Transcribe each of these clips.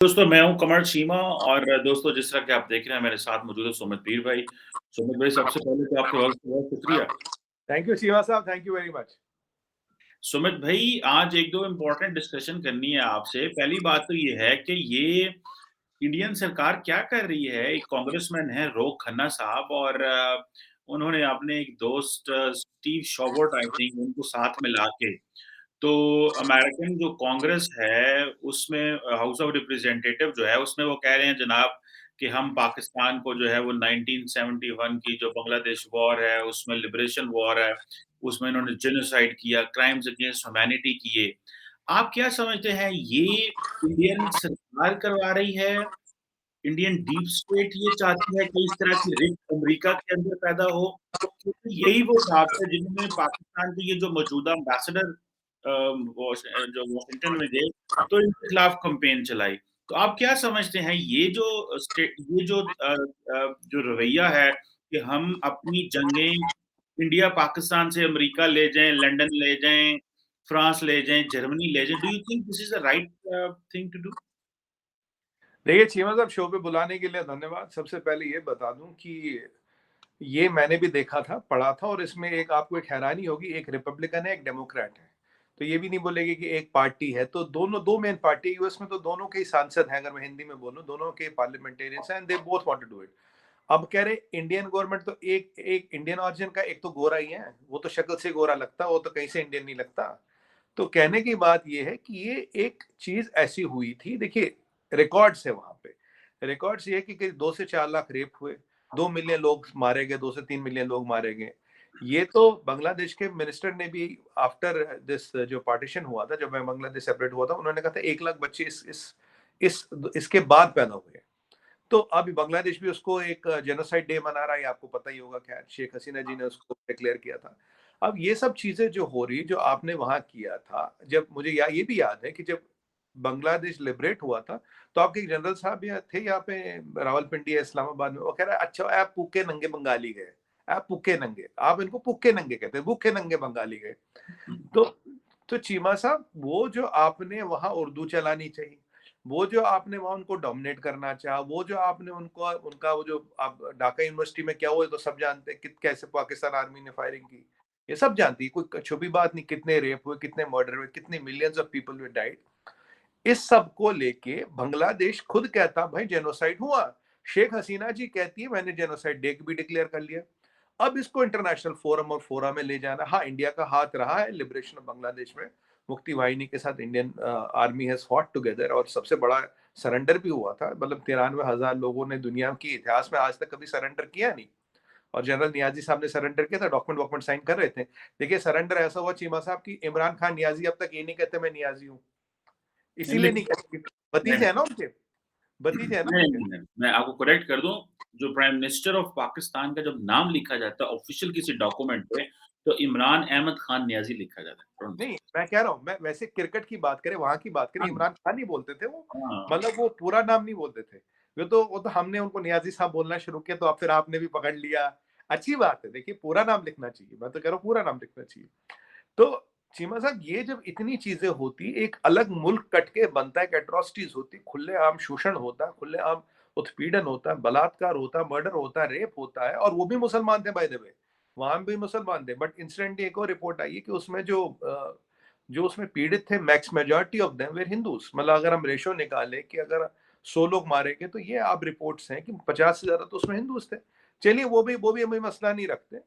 दोस्तों, मैं हूँ कमर चीमा और दोस्तों जिस तरह कि आप देख रहे हैं मेरे साथ मौजूद है सुमित पीर भाई। सुमित भाई सबसे पहले तो आपके वक़्त का बहुत शुक्रिया। थैंक यू शिवा साहब, thank you very much. Sumit भाई आज 1-2 इम्पोर्टेंट डिस्कशन करनी है आपसे। पहली बात तो ये है कि ये इंडियन सरकार क्या कर रही है? एक कांग्रेसमैन है रोग खन्ना साहब और उन्होंने अपने एक दोस्त स्टीव शॉवर्ट आई थिंक उनको साथ में लाके तो अमेरिकन जो कांग्रेस है, उसमें हाउस ऑफ रिप्रेजेंटेटिव जो है, उसमें वो कह रहे हैं जनाब कि हम पाकिस्तान को जो है वो 1971 की जो बांग्लादेश वॉर है, उसमें लिबरेशन वॉर है, उसमें इन्होंने जेनोसाइड किया, क्राइम्स अगेंस्ट ह्यूमैनिटी किए। आप क्या समझते हैं ये इंडियन सरकार करवा रही है? इंडियन डीप स्टेट ये चाहती है कि इस तरह की रिक्त अमेरिका के अंदर पैदा हो? क्योंकि यही वो साहब थे जिन्होंने पाकिस्तान के ये जो मौजूदा एम्बेसडर जो वॉशिंगटन में गए, तो इनके खिलाफ कैंपेन चलाई। तो आप क्या समझते हैं जो रवैया है कि हम अपनी जंगें इंडिया पाकिस्तान से अमेरिका ले जाएँ, लंदन ले जाएँ, फ्रांस ले जाएँ, जर्मनी ले जाएँ, do you think this is the right thing to do? देखिए चीमा साहब, शो पे बुलाने के लिए धन्यवाद। सबसे पहले ये बता दूं कि ये मैंने भी देखा था, पढ़ा था, और इसमें एक आपको एक हैरानी होगी, एक रिपब्लिकन है, एक डेमोक्रेट है। तो ये भी नहीं बोलेगी कि एक पार्टी है। तो दोनों दो मेन पार्टी यूएस में, तो दोनों के ही सांसद हैं, अगर मैं हिंदी में बोलूं, दोनों के पार्लियामेंटेरियंस हैं, and they both want to do it. अब कह रहे इंडियन गवर्नमेंट, तो एक एक इंडियन ऑरिजिन का एक तो गोरा ही है, वो तो शक्ल से गोरा लगता है, वो तो कहीं से इंडियन नहीं लगता। तो कहने की बात ये है कि ये एक चीज ऐसी हुई थी। देखिए, रिकॉर्ड्स है वहां पे। रिकॉर्ड्स ये है कि 2 से 4 लाख रेप हुए, 2 मिलियन लोग मारे गए, 2 से 3 मिलियन लोग मारे गए। ये तो बांग्लादेश के मिनिस्टर ने भी आफ्टर दिस जो पार्टीशन हुआ था, जब मैं बांग्लादेश सेपरेट हुआ था, उन्होंने कहा था 1 लाख बच्चे इस इसके बाद पैदा हुए। तो अभी बांग्लादेश भी उसको एक जेनोसाइड डे मना रहा है, आपको पता ही होगा। खैर, शेख हसीना जी ने उसको डिक्लेयर किया था। अब ये सब चीजें जो हो रही, जो आपने वहां किया था, जब मुझे ये भी याद है कि जब बांग्लादेश लिबरेट हुआ था, तो आपके जनरल साहब यहाँ थे, यहाँ पे रावलपिंडी या इस्लामाबाद में। वो कह रहा है, अच्छा आप पुक्के नंगे बंगाली गए, आप पुक्के नंगे, आप इनको पुक्के नंगे कहते हैं, भूखे नंगे बंगाली गए। तो तो चीमा साहब, वो जो आपने वहां उर्दू चलानी चाहिए, वो जो आपने वहां उनको डोमिनेट करना चाहा, वो जो आपने उनको उनका वो जो आप ढाका यूनिवर्सिटी में क्या हुआ, तो सब जानते हैं कि कैसे पाकिस्तान आर्मी ने फायरिंग की। ये सब जानती है, कोई छुपी बात नहीं। कितने रेप हुए, कितने मर्डर हुए, कितने millions of people way died. इस सब को लेके बांग्लादेश खुद कहता भाई जेनोसाइड हुआ। शेख हसीना जी कहती है मैंने जेनोसाइड डे भी डिक्लेयर कर लिया। अब इसको इंटरनेशनल फोरम और फोरम में ले जाना, हाँ, इंडिया का हाथ रहा है लिबरेशन ऑफ बांग्लादेश में। मुक्ति वाहिनी के साथ Indian army has fought together, और सबसे बड़ा सरेंडर भी हुआ था। मतलब 93,000 लोगों ने दुनिया की इतिहास में आज तक कभी सरेंडर किया नहीं। और जनरल नियाजी साहब ने सरेंडर किया था, डॉक्यूमेंट वॉक्यूमेंट साइन कर रहे थे। देखिए, सरेंडर ऐसा हुआ चीमा साहब की इमरान खान नियाजी अब तक ये नहीं कहते मैं नियाजी हूँ। इसीलिए नहीं कहते, भतीजे है ना उनके, भतीजे है ना नहीं, उनके। नहीं, नहीं, मैं आपको करेक्ट कर दूँ, जो प्राइम मिनिस्टर ऑफ पाकिस्तान का जब नाम लिखा जाता है ऑफ़िशियल किसी डॉक्यूमेंट पे, तो इमरान अहमद खान नियाज़ी लिखा जाता है। तुरंत। नहीं, मैं कह रहा हूँ, मैं वैसे क्रिकेट की बात करें, वहां की बात करें, हाँ, इमरान खान नहीं बोलते थे वो। हाँ। मतलब वो पूरा नाम नहीं बोलते थे। वो तो हमने उनको नियाजी साहब बोलना शुरू किया, तो अब फिर आपने भी पकड़ लिया। अच्छी बात है, देखिए पूरा नाम लिखना चाहिए, मैं तो कह रहा हूँ पूरा नाम लिखना चाहिए। तो चीमा साहब, ये जब इतनी चीजें होती, एक अलग मुल्क कट के बनता है, एक एट्रोसिटीज होती, खुलेआम शोषण होता है, खुलेआम उत्पीड़न होता है, बलात्कार होता है, मर्डर होता है, रेप होता है, और वो भी मुसलमान थे बाय द वे। वहां भी मुसलमान थे, बट इंसिडेंटली एक और रिपोर्ट आई है कि उसमें जो उसमें पीड़ित थे, max majority of them were Hindus. मतलब अगर हम रेशो निकालें कि अगर 100 लोग मारे गए, तो ये आप रिपोर्ट्स हैं कि 50 से ज्यादा तो उसमें हिंदूज थे। चलिए, वो भी हमें मसला नहीं रखते।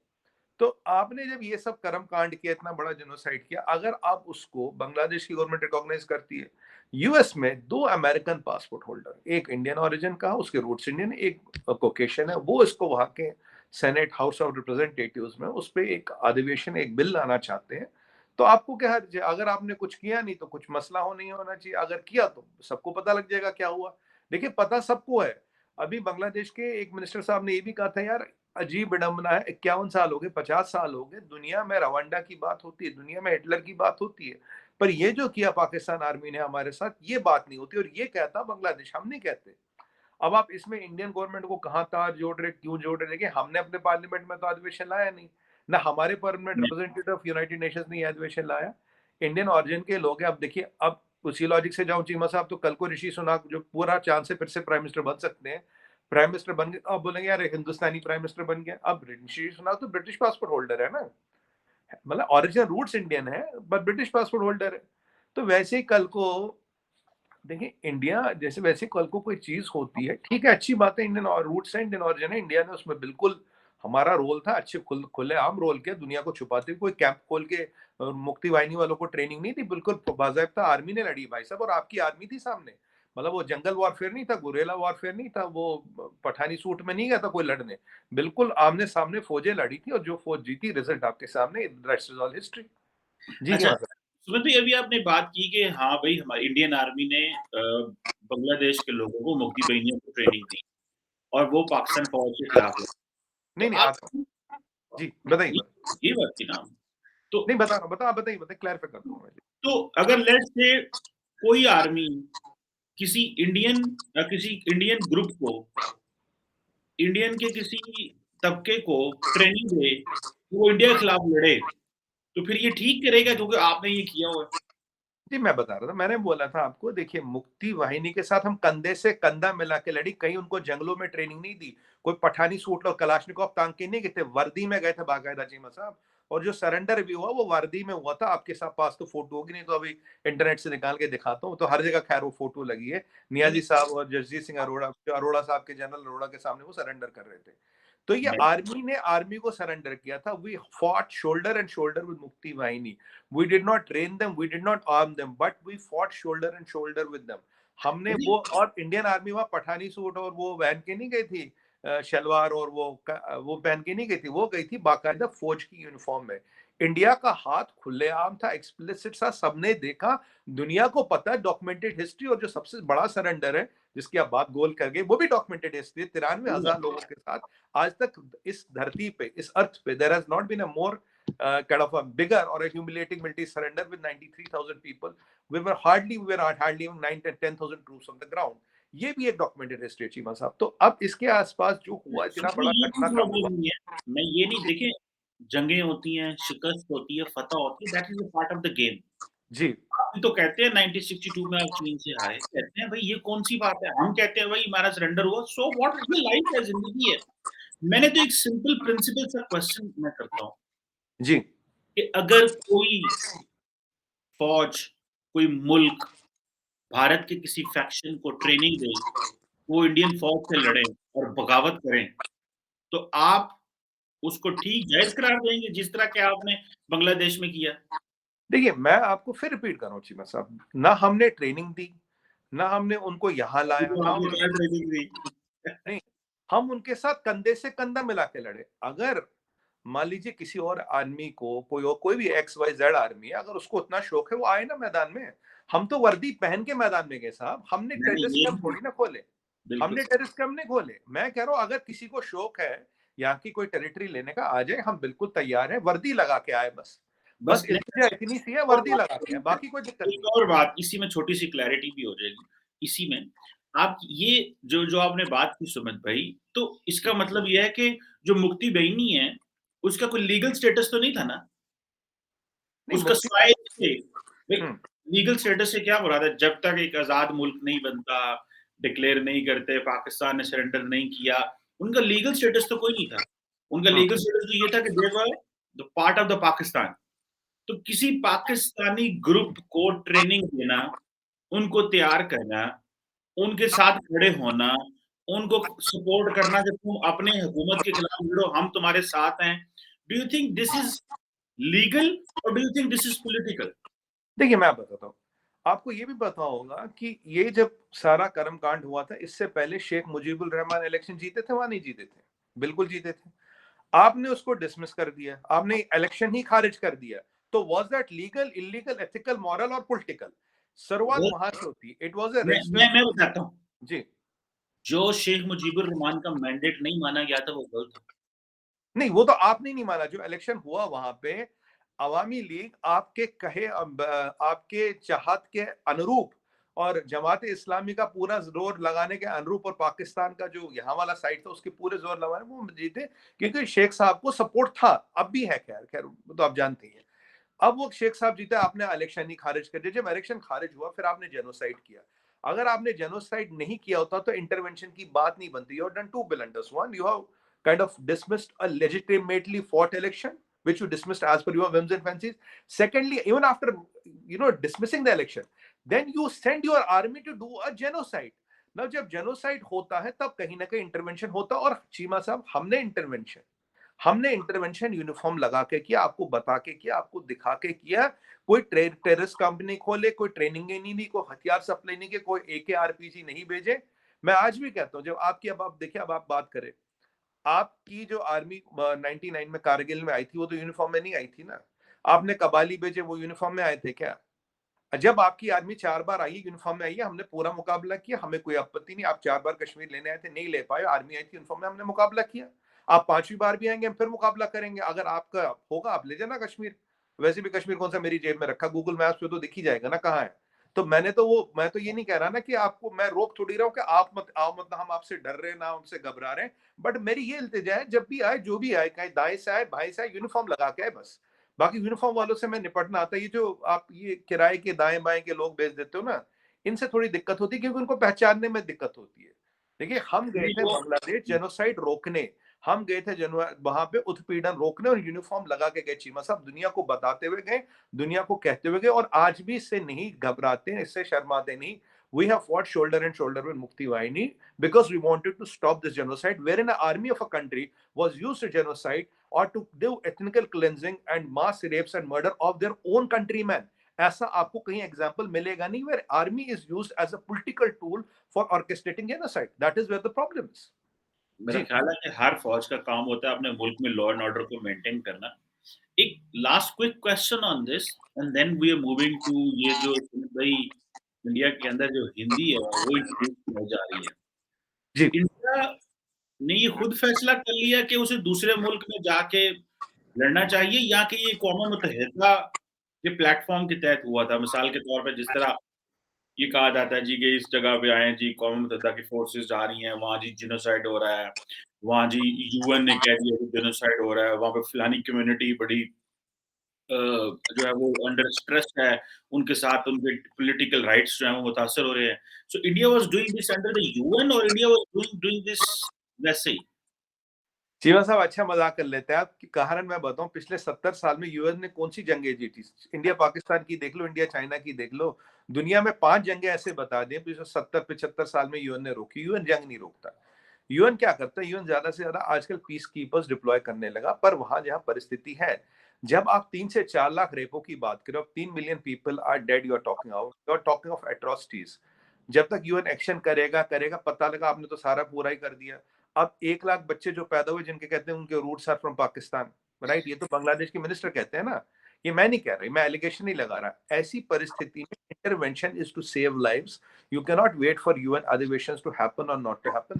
तो आपने जब ये सब कर्म कांड किया, इतना बड़ा जेनोसाइड किया, अगर आप उसको, बांग्लादेश की गवर्नमेंट रिकॉग्नाइज करती है। यूएस में 2 अमेरिकन पासपोर्ट होल्डर, एक इंडियन ओरिजिन का, उसके रूट्स इंडियन, एक कोकेशन है, वो इसको वहां के सेनेट हाउस ऑफ रिप्रेजेंटेटिव्स में उस पर एक अधिवेशन, एक बिल लाना चाहते हैं। तो आपको क्या हर्ज है? अगर आपने कुछ किया नहीं तो कुछ मसला हो नहीं होना चाहिए, अगर किया तो सबको पता लग जाएगा क्या हुआ। देखिए, पता सबको है। अभी बांग्लादेश के एक मिनिस्टर साहब ने ये भी कहा था, यार अजीब विडंबना है, 51 साल हो गए, 50 साल हो गए, दुनिया में रवांडा की बात होती है, दुनिया में हिटलर की बात होती है, पर ये जो किया पाकिस्तान आर्मी ने हमारे साथ, ये बात नहीं होती। और ये कहता बांग्लादेश, हम नहीं कहते। अब आप इसमें इंडियन गवर्नमेंट को कहाँ तार जोड़ रहे, क्यों जोड़ रहे? देखिए, हमने अपने पार्लियामेंट में तो अधिवेशन लाया नहीं, ना हमारे परमानेंट नहीं, रिप्रेजेंटेटिव ऑफ यूनाइटेड नेशंस ने अधिवेशन लाया। इंडियन ओरिजिन के लोग हैं। अब देखिए, अब उसी लॉजिक से जाऊं चीमा साहब, तो कल को ऋषि सुनक जो पूरा चांस है फिर से प्राइम मिनिस्टर बन सकते हैं, प्राइम मिनिस्टर बन गए, अब बोलेंगे यार हिंदुस्तानी प्राइम मिनिस्टर बन गया। अब ऋषि सुनक तो ब्रिटिश पासपोर्ट होल्डर है ना, मतलब ओरिजिनल रूट्स इंडियन है बट ब्रिटिश पासपोर्ट होल्डर है। तो वैसे ही कल को देखिए इंडिया जैसे वैसे कल को कोई चीज होती है, ठीक है अच्छी बात है, इंडियन और रूट्स है, इंडियन ओरिजिन है, इंडिया ने उसमें बिल्कुल हमारा रोल था, अच्छे खुले आम रोल किया, दुनिया को छुपाते हुए कोई कैंप खोल के मुक्ति वाहिनी वालों को ट्रेनिंग नहीं दी, बिल्कुल बाकायदा आर्मी ने लड़ी भाई साहब, और आपकी आर्मी थी सामने, मतलब वो जंगल वॉरफेयर नहीं था, गुरेला वॉरफेयर नहीं था, वो पठानी सूट में नहीं गया था कोई लड़ने, बिल्कुल आमने सामने फौजें लड़ी थी, और जो फौज जीती रिजल्ट आपके सामने, दैट्स ऑल हिस्ट्री। जी अच्छा, क्या सुमित भाई अभी आपने बात की कि हाँ भाई हमारी इंडियन आर्मी ने बांग्लादेश के लोगों को मुक्ति बहनियों को ट्रेनिंग दी और वो पाकिस्तान फौज के खिलाफ लड़े। तो नहीं नहीं आप आता, जी बताइए ये बताइए। ये बात की ना, तो नहीं बता रहा हूँ, बता आप बताइए बताइए, क्लैरिफाई कर दूंगा मैं जी। तो अगर लेट्स से कोई आर्मी किसी इंडियन किसी इंडियन ग्रुप को इंडियन के किसी तबके को ट्रेनिंग दे कि वो इंडिया के खिलाफ लड़े, तो फिर ये ठीक करेगा क्योंकि आपने ये किया हुआ है। जी मैं बता रहा था, मैंने बोला था आपको, देखिए मुक्ति वाहिनी के साथ हम कंधे से कंधा मिला के लड़ी, कहीं उनको जंगलों में ट्रेनिंग नहीं दी, कोई पठानी सूट और कलाशनिकोव तांग के नहीं गए थे, वर्दी में गए थे बाकायदा चीमा साहब, और जो सरेंडर भी हुआ वो वर्दी में हुआ था, आपके साथ पास तो फोटो होगी, नहीं तो अभी इंटरनेट से निकाल के दिखाता हूँ, तो हर जगह खैर वो फोटो लगी है, नहीं, नियाजी साहब और जगजीत सिंह अरोड़ा, जो अरोड़ा साहब के, जनरल अरोड़ा के सामने वो सरेंडर कर रहे थे। तो ये नहीं, आर्मी ने आर्मी को सरेंडर किया था, we fought shoulder and shoulder with Mukti Bahini, we did not train them, we did not arm them, but we fought shoulder and shoulder with them। हमने नहीं, वो, और इंडियन आर्मी वहां पठानी सूट और वो पहन के नहीं गई थी, शलवार और वो पहन के नहीं गई थी, वो गई थी बाकायदा फौज की यूनिफॉर्म में। इंडिया का हाथ खुलेआम था, एक्सप्लिसिट सा, सबने देखा, दुनिया को पता है, डॉक्यूमेंटेड हिस्ट्री, और जो सबसे बड़ा सरेंडर है जिसकी आप बात गोल कर गए, वो भी डॉक्यूमेंटेड हिस्ट्री, 93,000 लोगों के साथ। आज तक इस धरती पे, इस अर्थ पे, there has not been a more kind of a bigger or a humiliating military surrender with 93,000 people। We were hardly even 9 to 10,000 troops on the ground। ये भी एक डॉक्यूमेंटेड हिस्ट्री है चीमा साहब। तो अब इसके आसपास जो हुआ, इतना उसमें बड़ा ये कोई घटनाक्रम हुआ। प्रॉब्लम नहीं है। मैं ये नहीं देखिए, जंगें होती हैं, शिकस्त होती है, फतह होती है, that is a part of the game. जी आप भी तो कहते हैं 1962 में आप चीन से हारे, कहते हैं भाई ये कौन-सी बात है? हम कहते हैं भाई हमारा सरेंडर हुआ, सो व्हाट? ये लाइफ है, ज़िंदगी है। मैंने तो एक सिंपल प्रिंसिपल सा क्वेश्चन मैं करता हूँ जी कि अगर कोई फ़ौज, कोई मुल्क भारत के किसी फैक्शन को ट्रेनिंग दे, वो इंडियन फ़ौज से लड़ें और बगावत करें, तो आप उसको ठीक जायज़ करार देंगे, जिस तरह के आपने बांग्लादेश में किया? देखिए, मैं आपको फिर रिपीट कर रहा हूँ चीमा साहब, ना हमने ट्रेनिंग दी, ना हमने उनको यहाँ ये लाया, तो ना आपने उन्होंने, कहा ट्रेनिंग दी। नहीं, हम उनके साथ कंधे से कंधा मिला के लड़े। अगर मान लीजिए किसी और आर्मी को, कोई भी एक्स वाई जेड आर्मी है, अगर उसको उतना शौक है वो आए ना मैदान में। हम तो वर्दी पहन के मैदान में गए साहब, हमने नहीं, टेररिस्ट ये कैंप थोड़ी ना खोले, बिल्कुल। हमने टेररिस्ट कैंप नहीं खोले। मैं कह रहा हूँ अगर किसी को शौक है यहाँ की कोई टेरिटरी लेने का, आ जाए, हम बिल्कुल तैयार हैं, वर्दी लगा के आए बस। बस बस नहीं, इल्तिजा इतनी सी है, और वर्दी बात लगा के आए, करेंगे। बाकी कोई दिक्कत नहीं एक है। और बात इसी में छोटी-सी क्लैरिटी भी हो जाएगी। इसी में आप ये जो जो आपने बात की सुमित भाई, तो इसका मतलब ये है कि जो मुक्ति बहिनी है, उसका कोई लीगल स्टेटस तो नहीं था ना? नहीं उसका मुक्ति, सिवाय इसके भई हम्म, लीगल स्टेटस से क्या मुराद है? जब तक एक आज़ाद मुल्क नहीं बनता, डिक्लेयर नहीं करते, पाकिस्तान ने सरेंडर नहीं किया, उनका लीगल स्टेटस तो कोई नहीं था। उनका हम्म, लीगल स्टेटस तो ये था कि they were the part of the Pakistan. तो किसी पाकिस्तानी ग्रुप को ट्रेनिंग देना, उनको तैयार करना, उनके साथ खड़े होना, उनको सपोर्ट करना कि तुम अपने हुकूमत के खिलाफ लड़ो, हम तुम्हारे साथ हैं। Do you think this is legal और do you think this is political? देखिए मैं बताता हूँ, आपको ये भी पता होगा कि ये जब सारा कर्म कांड हुआ था, इससे पहले शेख मुजीबुर रहमान इलेक्शन जीते थे, वहां नहीं जीते थे, बिल्कुल जीते थे। आपने उसको डिसमिस कर दिया, आपने इलेक्शन ही खारिज कर दिया। तो was that legal, illegal, ethical, moral और पॉलिटिकल? शुरुआत वो वहां से होती है, इट वाज अ मैं रजिस्टर्ड। बताता हूँ, जी जो शेख मुजीबुर रहमान का मैंडेट नहीं माना गया था, वो गलत था। नहीं, वो तो आपने नहीं माना, जो इलेक्शन हुआ वहां पे अवामी लीग आपके कहे, आपके चाहत के अनुरूप और जमात इस्लामी का पूरा जोर लगाने के अनुरूप, और पाकिस्तान का जो यहाँ वाला साइड था उसके पूरे जोर लगाने वो जीते, क्योंकि शेख साहब को सपोर्ट था, अब भी है, खैर खैर वो तो आप जानते ही हैं। अब वो शेख साहब जीते, आपने इलेक्शन ही खारिज कर दिया। जब इलेक्शन खारिज हुआ फिर आपने जेनोसाइड किया। अगर आपने जेनोसाइड नहीं किया होता तो इंटरवेंशन की बात नहीं बनती। You have done two blunders. One, you have kind of dismissed a legitimately fought election, which you dismissed as per your whims and fancies. Secondly, even after dismissing the election, then you send your army to do a genocide. Now जब genocide होता है तब कहीं ना कहीं intervention होता है। और चीमा साहब, हमने इंटरवेंशन यूनिफॉर्म लगा के किया, आपको बता के किया, आपको दिखा के किया। कोई टेररिस्ट कंपनी खोले, कोई ट्रेनिंग नहीं दी, कोई हथियार सप्लाई नहीं किए, कोई एके आरपीजी नहीं भेजे। मैं आज भी कहता हूं, जब आपकी, अब आप देखिए, अब आप बात करें, आपकी जो आर्मी 99 में कारगिल में आई थी, वो तो यूनिफॉर्म में नहीं आई थी ना। आपने कबाली भेजे, वो यूनिफॉर्म में आए थे क्या? जब आपकी आर्मी 4 बार आई है, यूनिफॉर्म में आई है, हमने पूरा मुकाबला किया, हमें कोई आपत्ति नहीं। आप 4 बार कश्मीर लेने आए थे, नहीं ले पाए, आर्मी आई थी यूनिफॉर्म में, हमने मुकाबला किया। आप 5वीं बार भी आएंगे, हम फिर मुकाबला करेंगे। अगर आपका होगा, आप ले जाना कश्मीर। वैसे भी कश्मीर कौन सा मेरी जेब में रखा, गूगल मैप्स पे तो दिख ही जाएगा ना कहाँ है। तो मैं तो ये नहीं कह रहा ना कि आपको मैं रोक थोड़ी रहा हूँ कि आप मत आओ, मतलब हम आपसे डर रहे हैं ना, हमसे घबरा रहे हैं। बट मेरी ये इल्तिजा है, जब भी आए, जो भी आए, चाहे दाएं से आए, बाएं से आए, यूनिफॉर्म लगा के आए बस। बाकी यूनिफॉर्म वालों से मैं निपटना आता है। ये जो आप ये किराए के दाएं बाएं के लोग भेज देते हो ना, इनसे थोड़ी दिक्कत होती है, क्योंकि उनको पहचानने में दिक्कत होती है। देखिए, हम गए नहीं थे वो बांग्लादेश जेनोसाइड रोकने, हम गए थे वहां पे उत्पीड़न रोकने, और यूनिफॉर्म लगा के गए चीमा साहब, दुनिया को बताते हुए गए, दुनिया को कहते हुए गए, और आज भी इससे नहीं घबराते, इससे शर्माते नहीं। We have fought shoulder and shoulder with Mukti Vaini because we wanted to stop this genocide, wherein an army of a country was used to genocide or to do ethnical cleansing and mass rapes and murder of their own countrymen. ऐसा आपको कहीं example मिलेगा नहीं where army is used as a political tool for orchestrating genocide. That is where the problem is. मेरा जी ख्याल है कि हर फौज का काम होता है अपने मुल्क में लॉ एंड ऑर्डर को मेंटेन करना। एक last quick question on this and then we are moving to ये जो भाई इंडिया के अंदर जो हिंदी है वो इंट्रोड्यूस की जा रही है। जी इंडिया ने ये खुद फैसला कर लिया कि उसे दूसरे मुल्क में जाके लड़ना चाहिए या कि ये कौम मुत्तहिदा के प्लेटफॉर्म के तहत हुआ था? मिसाल के तौर पे जिस तरह ये कहा जाता है जी कि इस जगह पे आए जी, कौम मुत्तहिदा की फोर्सेस जा रही हैं, वहाँ जी जिनोसाइड हो रहा है, वहाँ जी यूएन ने कह दिया कि जिनोसाइड हो रहा है, वहाँ पे फलानी कम्युनिटी बड़ी जो है वो अंडर स्ट्रेस है, उनके साथ उनके पॉलिटिकल राइट्स जो हैं वो मुतासर हो रहे हैं। So India was doing this under the UN और इंडिया वाज़ डूइंग दिस वैसे ही? चीमा साहब, अच्छा मजाक कर लेते हैं आप कि कारण मैं बताऊं, पिछले 70 साल में यूएस ने कौन सी जंगें जीती? इंडिया पाकिस्तान की देख लो, इंडिया चाइना की देख लो। दुनिया में 5 जंगें ऐसे बता दें पिछले 70-75 साल में यूएन ने रोकी। यूएन जंग नहीं रोकता। यूएन क्या करता है? यूएन ज्यादा से ज्यादा आजकल पीस कीपर्स डिप्लॉय करने लगा। पर वहां जहां परिस्थिति है, जब आप 3 से 4 लाख रेपों की बात करें, अब 3 million people are dead, you are talking of atrocities. जब तक यूएन एक्शन करेगा करेगा, पता लगा आपने तो सारा पूरा ही कर दिया। अब 1 लाख बच्चे जो पैदा हुए, जिनके कहते हैं उनके roots are from Pakistan, right? ये तो बांग्लादेश के मिनिस्टर कहते हैं ना। ये मैं नहीं कह रही, मैं एलिगेशन नहीं लगा रहा। ऐसी परिस्थिति में intervention is to save lives. You can not wait for UN अधिवेशंस टू हैपन और नॉट टू हैपन,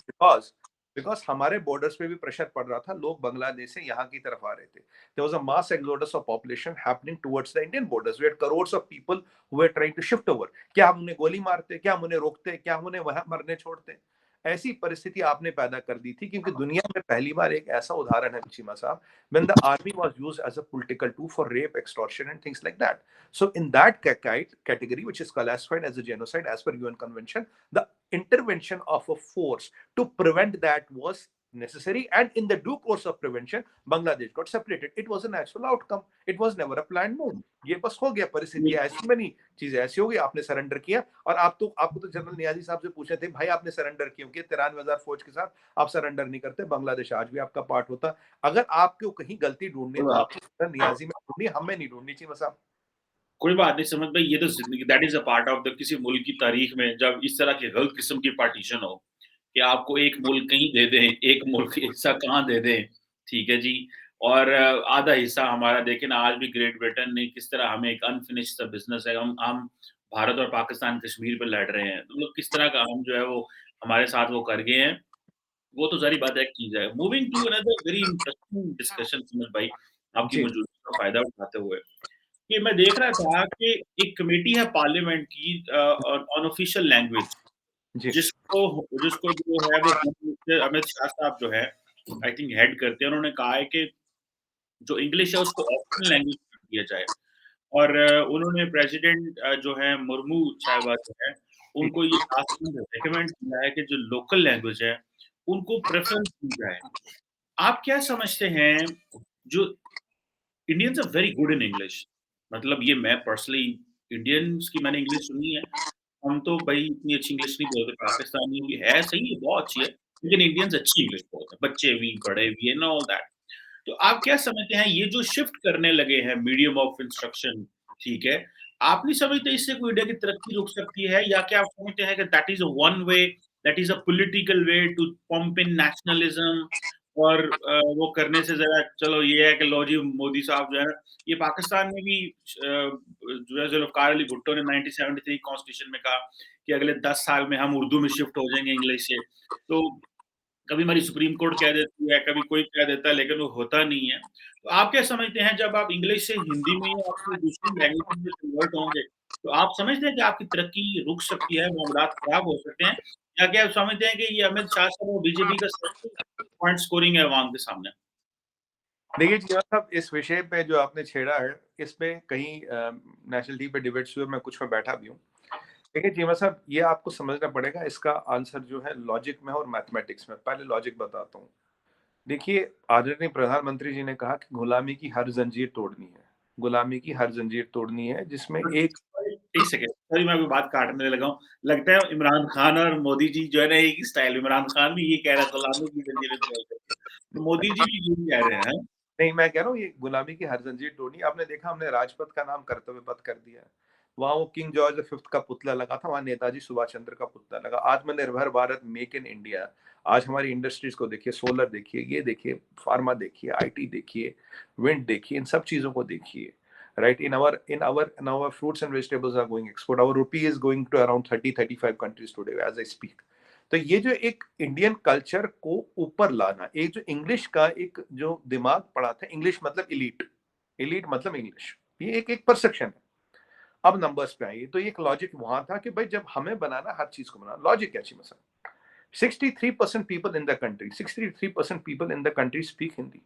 बिकॉज हमारे बॉर्डर्स पे भी प्रेशर पड़ रहा था। लोग बांग्लादेश से यहाँ की तरफ आ रहे थे। There was a mass exodus of population happening towards the Indian borders. We had crores of people who were trying to shift over. क्या हम उन्हें गोली मारते? क्या हम उन्हें रोकते? क्या हम उन्हें वहां मरने छोड़ते? ऐसी परिस्थिति आपने पैदा कर दी थी, क्योंकि दुनिया में पहली बार एक ऐसा उदाहरण है चीमा साहब, when the army was used as a political tool for rape, extortion and things like that. So in that category, which is classified as a genocide as per UN convention, the intervention of a force to prevent that was necessary, and in the due course of prevention Bangladesh got separated. It was a natural outcome. It was never a planned move. ये बस हो गया, परिस्थिति ऐसी बनी, चीजें ऐसी हो गई, आपने सरेंडर किया। और आपको तो जनरल नियाजी साहब से पूछे थे, भाई आपने सरेंडर क्यों किया? 93,000 फौज के साथ आप सरेंडर नहीं करते, बांग्लादेश आज भी आपका पार्ट होता। अगर आपको कहीं गलती ढूंढनी है तो आपको जनरल नियाजी में ढूंढनी, हमें नहीं ढूंढनी चाहिए साहब। कोई बात नहीं समझ भाई, ये तो ज़िंदगी that is a part of the किसी मुल्क की तारीख में जब इस तरह की गलत किस्म की पार्टीशन हो, कि आपको एक मुल्क कहीं दे दें, एक मुल्क हिस्सा कहाँ दे दें, ठीक है जी। और आधा हिस्सा हमारा देखें ना, आज भी ग्रेट ब्रिटेन ने किस तरह हमें एक अनफिनिश्ड सा बिज़नेस है, हम भारत और पाकिस्तान कश्मीर पे लड़ रहे हैं। तो मतलब किस तरह का हम जो है वो हमारे साथ वो कर गए हैं, वो तो ज़ाहिर बात है एक चीज़ है। Moving to another very interesting discussion Sumit भाई, आपकी जी मौजूदगी का फ़ायदा उठाते हुए। कि मैं देख रहा था कि एक कमेटी है पार्लियामेंट की ऑन ऑफिशियल लैंग्वेज जी जिसको जिसको जो है वो होम मिनिस्टर अमित शाह साहब जो है आई थिंक हेड करते हैं। उन्होंने कहा है कि जो इंग्लिश है उसको ऑप्शनल लैंग्वेज कर दिया जाए। और उन्होंने प्रेसिडेंट जो है मुर्मू साहिबा जो है, जी, उनको ये लास्ट में रिकमेंड किया है कि जो लोकल लैंग्वेज है, उनको प्रेफ़रेंस दी जाए। आप क्या समझते हैं, जो Indians are very good in English, मतलब ये मैं पर्सनली इंडियंस की मैंने इंग्लिश सुनी है, हम तो भई इतनी अच्छी इंग्लिश नहीं बोलते, पाकिस्तानियों की है सही है, बहुत अच्छी है, लेकिन इंडियंस अच्छी इंग्लिश बोलते हैं, बच्चे भी, बड़े भी एंड ऑल दैट। तो आप क्या समझते हैं ये जो शिफ्ट करने लगे हैं मीडियम ऑफ इंस्ट्रक्शन, ठीक है, आप नहीं समझते इससे कोई इंडिया की तरक्की रुक सकती है, या क्या आप समझते हैं कि that is a one way, that is a political way to pump in nationalism, और वो करने से ज़रा चलो ये है कि लो जी मोदी साहब जो है ना, ये पाकिस्तान में भी जो है ज़ुल्फ़िकार अली भुट्टो ने 1973 कॉन्स्टिट्यूशन में कहा कि अगले 10 साल में हम उर्दू में शिफ्ट हो जाएँगे इंग्लिश से। तो कभी हमारी सुप्रीम कोर्ट कह देती है, कभी कोई कह देता है, लेकिन वो होता नहीं है। तो आप क्या समझते हैं जब आप इंग्लिश से हिंदी में या अपनी दूसरी लैंग्वेज में कन्वर्ट होंगे, तो आप समझते हैं कि आपकी तरक्की रुक सकती है, मामलात खराब हो सकते हैं? या क्या आप समझते हैं कि ये अमित शाह साहब और बीजेपी का सिर्फ पॉइंट स्कोरिंग है अवाम के सामने? देखिए जी साहब, इस विषय पे जो आपने छेड़ा है, इसमें कहीं नेशनल टीवी पे डिबेट्स हुए, मैं कुछ में बैठा भी हूँ। देखिए चीमा साहब, ये आपको समझना पड़ेगा, इसका आंसर जो है लॉजिक में है और मैथमेटिक्स में। पहले लॉजिक बताता हूँ। देखिए, आदरणीय प्रधानमंत्री जी ने कहा कि गुलामी की हर जंजीर तोड़नी है। गुलामी की हर जंजीर तोड़नी है, जिसमें एक एक सेकंड, सॉरी मैं आपकी बात काटने लगा हूँ। लगता है इमरान खान और मोदी जी जो है ना एक ही स्टाइल, इमरान खान भी ये कह रहा है गुलामी की जंजीरें तोड़ दो। तो मोदी जी भी यही कह रहे हैं। नहीं, मैं कह रहा हूँ ये गुलामी की हर जंजीर तोड़नी है। आपने देखा, हमने राजपथ का नाम कर्तव्य पथ कर दिया है। वहाँ वो किंग जॉर्ज द फिफ्थ का पुतला लगा था, वहाँ नेताजी सुभाष चंद्र का पुतला लगा। आत्मनिर्भर भारत, मेक इन इंडिया। आज हमारी इंडस्ट्रीज को देखिए, सोलर देखिए, ये देखिए, फार्मा देखिए, आईटी देखिए, विंड देखिए, इन सब चीजों को देखिए। Right, in our fruits and vegetables are going export. Our rupee is going to around 30-35 countries today as I speak. तो ये जो एक इंडियन कल्चर को ऊपर लाना, एक जो इंग्लिश का एक जो दिमाग पड़ा था, इंग्लिश मतलब इलीट, इलीट मतलब इंग्लिश, ये एक एक परसेप्शन है। अब नंबर्स पे आइए, तो एक लॉजिक वहां था कि भाई जब हमें बनाना, हर चीज को बनाना, लॉजिक क्या चाहिए? मसला 63% people in the country, 63% people in the country speak Hindi.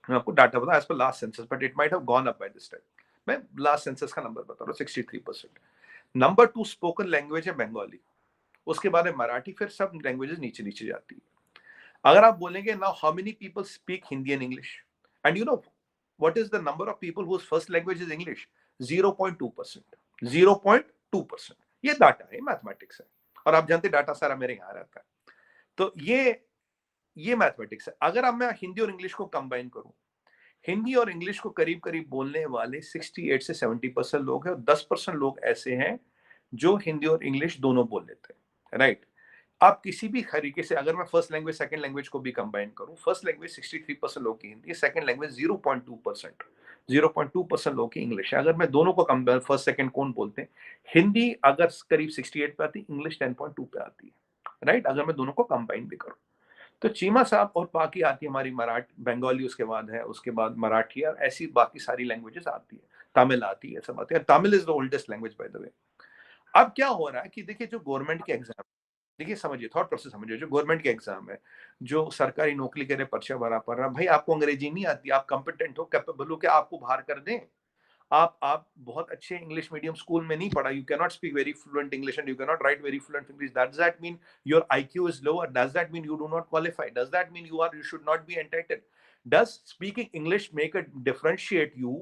मैं आपको डाटा बता, as per last census, but it might have gone up by this time. मैं लास्ट सेंसस का नंबर बता रहा हूँ, 63%। नंबर टू स्पोकन लैंग्वेज है बंगाली, उसके बाद है मराठी, फिर सब लैंग्वेजेस नीचे नीचे जाती है। अगर आप बोलेंगे now how many people speak Hindi and English, and you know what is the number of people whose first language is English? 0.2%। 0.2%। ये डाटा है, मैथमेटिक्स है। और आप जानते डाटा सारा मेरे यहाँ रहता है। तो ये मैथमेटिक्स है। अगर अब मैं हिंदी और इंग्लिश को कंबाइन करूं, हिंदी और इंग्लिश को करीब करीब बोलने वाले 68 से 70% लोग हैं, और 10% लोग ऐसे हैं जो हिंदी और इंग्लिश दोनों बोल लेते हैं। राइट, आप किसी भी तरीके से, अगर मैं फर्स्ट लैंग्वेज सेकंड लैंग्वेज को भी कंबाइन करूं, फर्स्ट लैंग्वेज 63% लोग की हिंदी है, सेकंड लैंग्वेज 0.2%, 0.2% लोग की इंग्लिश है। अगर मैं दोनों को कंबाइन, फर्स्ट सेकंड कौन बोलते हैं, हिंदी अगर करीब 68 पे आती है, इंग्लिश 10.2 पे आती है। राइट, अगर मैं दोनों को कंबाइन भी करूं, तो चीमा साहब और बाकी आती है हमारी मराठी, बंगाली उसके बाद है, उसके बाद मराठी, और ऐसी बाकी सारी लैंग्वेजेस आती है, तमिल आती है, सब आती है। Tamil is the oldest language by the way. अब क्या हो रहा है कि देखिए, जो गवर्नमेंट के एग्जाम, देखिए समझिए, थॉट प्रोसेस समझिए, जो गवर्नमेंट के एग्जाम है, जो सरकारी नौकरी के लिए पर्चा भरा पड़ रहा, भाई आपको अंग्रेजी नहीं आती, आप कंपिटेंट हो, कैपेबल हो, क्या आपको बाहर कर दें? आप बहुत अच्छे इंग्लिश मीडियम स्कूल में नहीं पढ़ा, you can not speak very fluent English and you can not right very fluent English, does that mean your IQ is lower? Does that mean you do not qualify? Does that mean you should not be entitled? Does speaking English make a differentiate you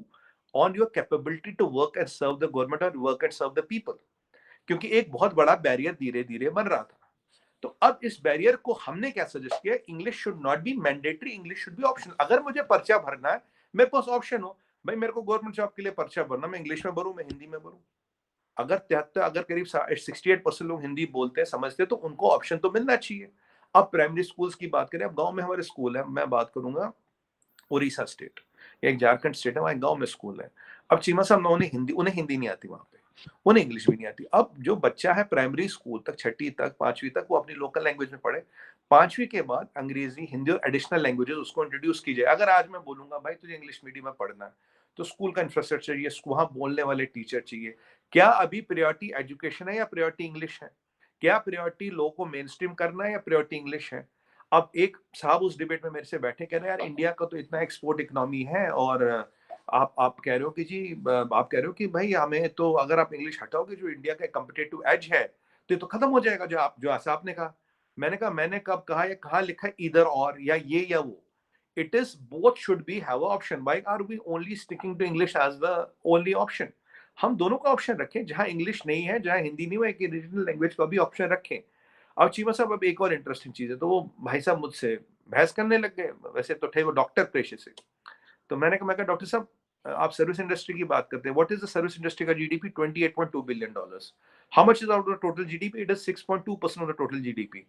on your capability to work and serve the government or work and serve the people? क्योंकि एक बहुत बड़ा barrier धीरे धीरे बन रहा था। तो अब इस बैरियर को हमने क्या सजेस्ट किया, English should not be mandatory, English should be optional. अगर मुझे पर्चा भरना है, मेरे पास ऑप्शन हो, भाई मेरे को गवर्नमेंट जॉब के लिए पर्चा भरना, मैं इंग्लिश में भरूं, मैं हिंदी में भरूं। अगर 73, अगर करीब 68% लोग हिंदी बोलते हैं, समझते हैं, तो उनको ऑप्शन तो मिलना चाहिए। अब प्राइमरी स्कूल्स की बात करें, अब गांव में हमारे स्कूल है, मैं बात करूंगा उड़ीसा स्टेट, एक झारखंड स्टेट है, वहां गांव में स्कूल है। अब चीमा साहब, उन्हें हिंदी नहीं आती वहां पे, उन्हें इंग्लिश भी नहीं आती। अब जो बच्चा है प्राइमरी स्कूल तक, छठी तक, पांचवी तक, वो अपनी लोकल लैंग्वेज में पढ़े, पांचवी के बाद अंग्रेजी, हिंदी और एडिशनल लैंग्वेजेस उसको इंट्रोड्यूस की जाए। अगर आज मैं बोलूंगा भाई तुझे इंग्लिश मीडियम में पढ़ना है, तो स्कूल का इंफ्रास्ट्रक्चर चाहिए, वहां बोलने वाले टीचर चाहिए। क्या अभी प्रायोरिटी एजुकेशन है या प्रायोरिटी इंग्लिश है? क्या प्रायोरिटी लोगों को मेन स्ट्रीम करना है या प्रायोरिटी इंग्लिश है? अब एक साहब उस डिबेट में मेरे से बैठे, कह रहे यार इंडिया का तो इतना एक्सपोर्ट इकोनॉमी है, और आप कह रहे हो कि जी आप कह रहे हो कि भाई हमें तो अगर आप इंग्लिश हटाओगे जो इंडिया का कॉम्पिटिटिव एज है, तो ये तो खत्म हो जाएगा जो ऐसा आपने कहा। मैंने कब कहा या कहाँ लिखा है ईदर और या ये या वो? It is both should be have a option. Why are we only sticking to English as the only option? हम दोनों का ऑप्शन रखें, जहाँ इंग्लिश नहीं है, जहाँ हिंदी नहीं हो, एक रीजनल लैंग्वेज का भी ऑप्शन रखें। अब चीमा साहब अब एक और इंटरेस्टिंग चीज़ है, तो वो भाई साहब मुझसे बहस करने लग गए। वैसे तो थे वो डॉक्टर पेशे से। तो मैं कहा डॉक्टर साहब आप सर्विस इंडस्ट्री की बात करते हैं। What is the service industry का GDP? 28.2 billion dollars. How much is out of total GDP? It is 6.2% of the total GDP.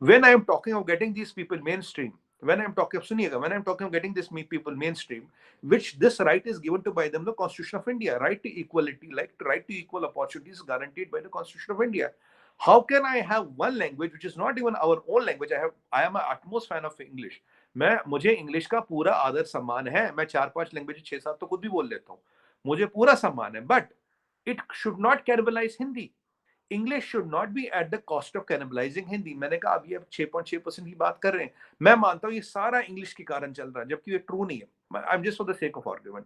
When I am talking of getting these people mainstream, when I am talking of Suniga, when I am talking of getting these people mainstream, which this right is given to by them the Constitution of India, right to equality, like right to equal opportunities guaranteed by the Constitution of India. How can I have one language which is not even our own language? I am a utmost fan of English. मुझे English का पूरा आदर सम्मान है। मैं 4-5 language 6-7 तो खुद भी बोल लेता हूँ। मुझे पूरा सम्मान है, but it should not cannibalise Hindi. English should not be at the cost of cannibalising Hindi. मैंने कहा अब ये 6.6% की बात कर रहे हैं। मैं मानता हूँ ये सारा इंग्लिश के कारण चल रहा है, जबकि ये ट्रू नहीं है। I am just for the sake of argument.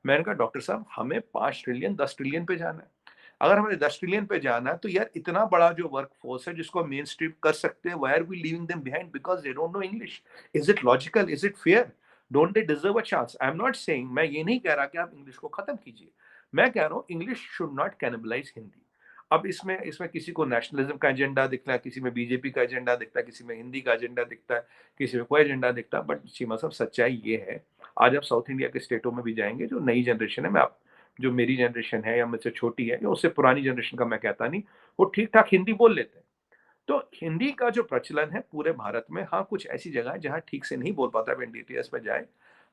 मैंने कहा डॉक्टर साहब हमें 5 ट्रिलियन 10 ट्रिलियन पे जाना है। अगर हमें 10 ट्रिलियन पे जाना है तो यार इतना बड़ा जो वर्क फोर्स है जिसको मेन स्ट्रीम कर सकते हैं, why are we leaving them behind because they don't know English? Is it logical? Is it fair? Don't they deserve a chance? I am not saying, मैं ये नहीं कह रहा कि आप इंग्लिश को खत्म कीजिए। मैं कह रहा हूँ English should not cannibalise Hindi. अब इसमें इसमें किसी को नेशनलिज्म का एजेंडा दिखता है, किसी में बीजेपी का एजेंडा दिखता है, किसी में हिंदी का एजेंडा दिखता है, किसी में कोई एजेंडा दिखता है। बट चीमा साहब सच्चाई ये है, आज आप साउथ इंडिया के स्टेटों में भी जाएंगे, जो नई जनरेशन है, मैं आप जो मेरी जनरेशन है या मुझसे छोटी है या उससे पुरानी जनरेशन का मैं कहता नहीं, वो ठीक ठाक हिंदी बोल लेते हैं। तो हिंदी का जो प्रचलन है पूरे भारत में, हाँ कुछ ऐसी जगह है जहाँ ठीक से नहीं बोल पाता है, एनडीटीएस में जाए।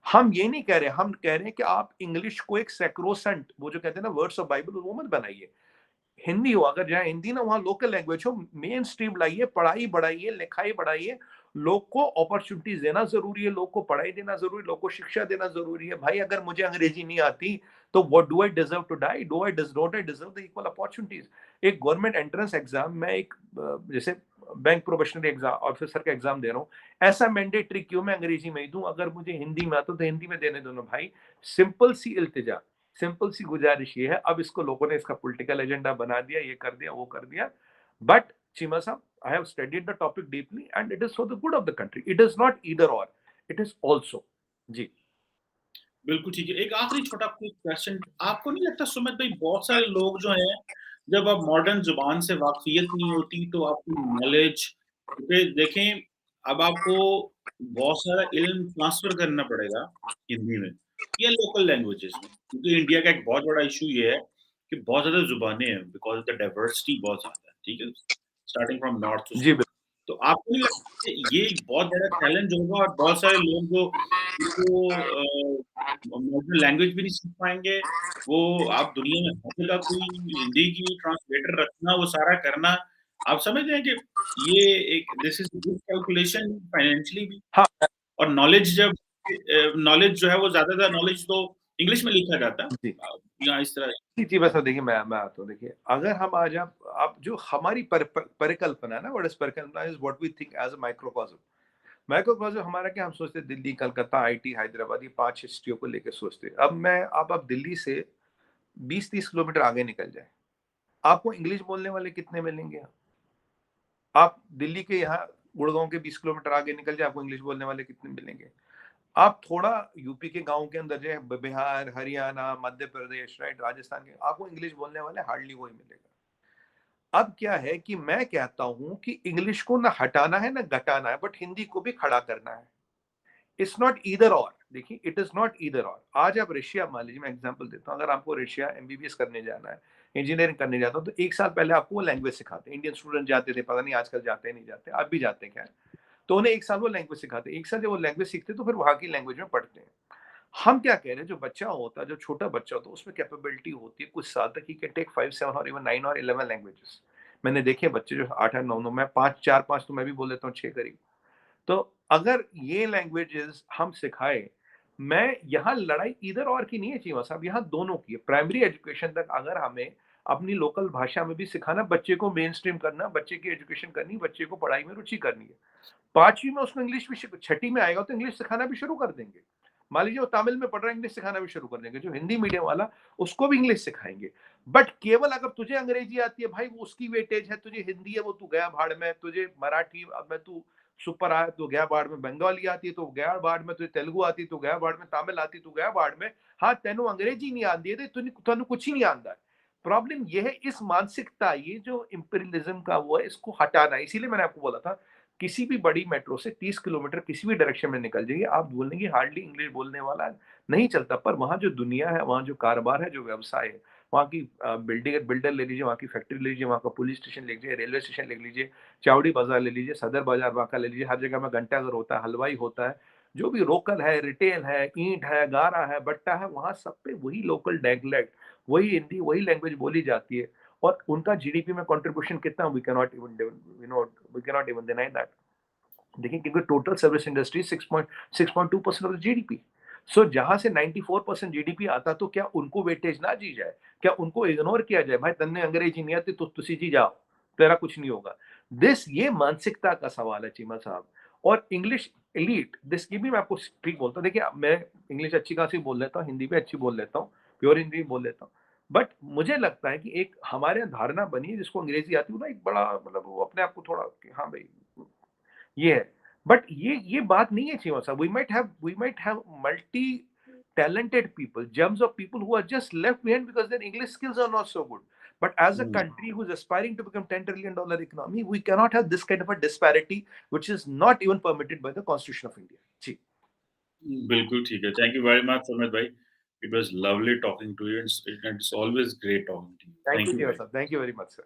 हम ये नहीं कह रहे, हम कह रहे हैं कि आप इंग्लिश को एक सैक्रोसेंट, वो जो कहते हैं ना वर्ड्स ऑफ बाइबल, वो मत बनाइए। हिंदी हो, अगर जहाँ हिंदी ना वहाँ लोकल लैंग्वेज हो, मेन स्ट्रीम लाइए, पढ़ाई बढ़ाइए, लिखाई बढ़ाइए। लोग को अपॉर्चुनिटीज देना जरूरी है, लोग को पढ़ाई देना जरूरी है, लोग को शिक्षा देना जरूरी है। भाई अगर मुझे अंग्रेजी नहीं आती तो what do I deserve to die? Don't I deserve the equal opportunities? एक गवर्नमेंट एंट्रेंस एग्जाम, मैं एक जैसे बैंक प्रोबेशनरी एग्जाम ऑफिसर का एग्जाम दे रहा हूँ, ऐसा मैंडेटरी क्यों मैं अंग्रेजी में ही दूं? अगर मुझे हिंदी में आता तो हिंदी में देने दो ना भाई। सिंपल सी इल्तिजा, सिंपल सी गुजारिश ये है। अब इसको लोगों ने इसका पॉलिटिकल एजेंडा बना दिया, ये कर दिया, वो कर दिया। बट चीमा साहब, I have studied the topic deeply and it is for the good of the country. It is not either और, इट इज ऑल्सो। जी। बिल्कुल ठीक है। एक आखिरी छोटा क्विक क्वेश्चन, आपको नहीं लगता सुमित भाई बहुत सारे लोग जो हैं, जब आप मॉडर्न ज़ुबान से वाक़फ़ियत नहीं होती तो आपकी नॉलेज पे देखें, अब आपको बहुत सारा इल्म ट्रांसफ़र करना पड़ेगा हिंदी में या लोकल लैंग्वेजेज़ में। क्योंकि इंडिया का एक बहुत बड़ा इश्यू ये है कि बहुत ज़्यादा ज़ुबानें हैं बिकॉज़ द डाइवर्सिटी बहुत ज़्यादा है, ठीक है? Starting from north to the south. तो आपको नहीं लगता कि ये एक बहुत बड़ा चैलेंज होगा और बहुत सारे लोग जो इसको मॉडर्न लैंग्वेज भी नहीं सीख पाएँगे, वो आप दुनिया में हर जगह कोई हिंदी की ट्रांसलेटर रखना, वो सारा करना, आप समझ रहे हैं कि ये एक this is good calculation financially भी हाँ। और नॉलेज जब नॉलेज जो है वो ज़्यादातर नॉलेज तो इंग्लिश में लिखा जाता है। जी या इस तरह जी जी, बस देखिए मैं आता हूँ। देखिए अगर हम आज आप जो हमारी परिकल्पना है ना, व्हाट इज परिकल्पना is what we think as a microcosm. Microcosm हमारा क्या, हम सोचते हैं दिल्ली, कलकत्ता, आईटी, हैदराबाद, ये 5 सिटियों को लेकर सोचते हैं। अब मैं आप दिल्ली से 20-30 किलोमीटर आगे निकल जाए, आपको इंग्लिश बोलने वाले कितने मिलेंगे? आप दिल्ली के यहाँ गुड़गांव के 20 किलोमीटर आगे निकल जाए, आपको इंग्लिश बोलने वाले कितने मिलेंगे? आप थोड़ा यूपी के गाँव के अंदर जाए, बिहार, हरियाणा, मध्य प्रदेश, राइट, राजस्थान के, आपको इंग्लिश बोलने वाले हार्डली कोई मिलेगा। अब क्या है कि मैं कहता हूं कि इंग्लिश को ना हटाना है ना घटाना है, बट हिंदी को भी खड़ा करना है। इट्स नॉट ईदर और। देखिए इट इज नॉट ईदर और। आज आप रशिया, मान लीजिए मैं एग्जांपल देता हूं, अगर आपको रशिया एमबीबीएस करने जाना है, इंजीनियरिंग करने जाता हूं, तो 1 साल पहले आपको वो लैंग्वेज सिखाते हैं। इंडियन स्टूडेंट जाते थे, पता नहीं आजकल जाते नहीं जाते, अब भी जाते क्या है, तो उन्हें 1 साल वो लैंग्वेज सिखाते हैं। 1 साल जब वो लैंग्वेज सीखते तो फिर वहां की लैंग्वेज में पढ़ते हैं। हम क्या कह रहे हैं, जो बच्चा होता है, जो छोटा बच्चा होता है, उसमें कैपेबिलिटी होती है कुछ साल तक ही कैन टेक 5 7 और इवन 9 और 11 लैंग्वेजेस। मैंने देखे बच्चे जो 8 8 9 9, मैं 5 4 5 तो मैं भी बोल देता हूँ, 6 करीब। तो अगर ये लैंग्वेजेस हम सिखाए, मैं यहाँ लड़ाई इधर और की नहीं है चीमा साहब, यहाँ दोनों की है। प्राइमरी एजुकेशन तक अगर हमें अपनी लोकल भाषा में भी सिखाना, बच्चे को मेन स्ट्रीम करना, बच्चे की एजुकेशन करनी, बच्चे को पढ़ाई में रुचि करनी है। 5वीं में उसको इंग्लिश भी, छठी में आएगा तो इंग्लिश सिखाना भी शुरू कर देंगे। मान लीजिए वो तमिल में पढ़ रहा है, इंग्लिश सिखाना भी शुरू कर देंगे। जो हिंदी मीडियम वाला, उसको भी इंग्लिश सिखाएंगे। बट केवल अगर तुझे अंग्रेजी आती है भाई, वो उसकी वेटेज है, तुझे हिंदी है वो तू गया भाड़ में, तुझे मराठी अब मैं तू सुपर आया तो गया बाढ़ में, बंगाली आती है तो गया बाढ़ में, तुझे तेलुगु आती है तो गया बाढ़ में, तमिल आती है तो गया बाढ़ में। हाँ, तेनू अंग्रेजी नहीं आती है तो तेनू कुछ ही नहीं आता है। प्रॉब्लम ये है, इस मानसिकता, ये जो इंपीरियलिज्म का वो है, इसको हटाना है। इसीलिए मैंने आपको बोला था, किसी भी बड़ी मेट्रो से 30 किलोमीटर किसी भी डायरेक्शन में निकल जाइए, आप बोलेंगे हार्डली इंग्लिश बोलने वाला नहीं चलता। पर वहाँ जो दुनिया है, वहाँ जो कारोबार है, जो व्यवसाय है, वहाँ की बिल्डर ले लीजिए, वहाँ की फैक्ट्री ले लीजिए, वहाँ का पुलिस स्टेशन ले लीजिए, रेलवे स्टेशन ले लीजिए, चावड़ी बाजार ले लीजिए, सदर बाजार वाका ले लीजिए, हर जगह में घंटाघर होता है, हलवाई होता है, जो भी लोकल है, रिटेल है, ईंट है, गारा है, बट्टा है, वहाँ सब पे वही लोकल डायलेक्ट, वही हिंदी, वही लैंग्वेज बोली जाती है। और उनका जीडीपी में कंट्रीब्यूशन कितना, we cannot even deny that. देखिए, क्योंकि total service industry 6.2% of the GDP. So जहां से 94% जीडीपी आता, तो क्या उनको वेटेज ना दी जाए? क्या उनको इग्नोर किया जाए? भाई तन्ने अंग्रेजी नहीं आती तो तुसी जी जाओ, तेरा कुछ नहीं होगा। ये मानसिकता का सवाल है चीमा साहब। और इंग्लिश एलीट, दिस ये भी मैं आपको ठीक बोलता हूँ। देखिए, मैं इंग्लिश अच्छी खासी बोल लेता हूँ, हिंदी भी अच्छी बोल लेता हूँ, प्योर हिंदी भी बोल लेता हूँ। बट मुझे लगता है कि एक हमारे यहाँ धारणा बनी है, जिसको अंग्रेजी आती है ना, एक बड़ा मतलब वो अपने आप को थोड़ा कि हाँ भाई, ये है। बट ये बात नहीं है चीमा साहब। We might have multi talented people, gems of people who are just left behind because their English skills are not so good. But as a hmm. country who's aspiring to become $10 trillion economy, we cannot have this kind of a disparity, which is not even permitted by the Constitution of India. जी, बिल्कुल ठीक है। Thank you very much Sumit भाई। It was lovely talking to you, it's always great talking to you. Thank thank you you Cheema very sahab, thank you very much sir.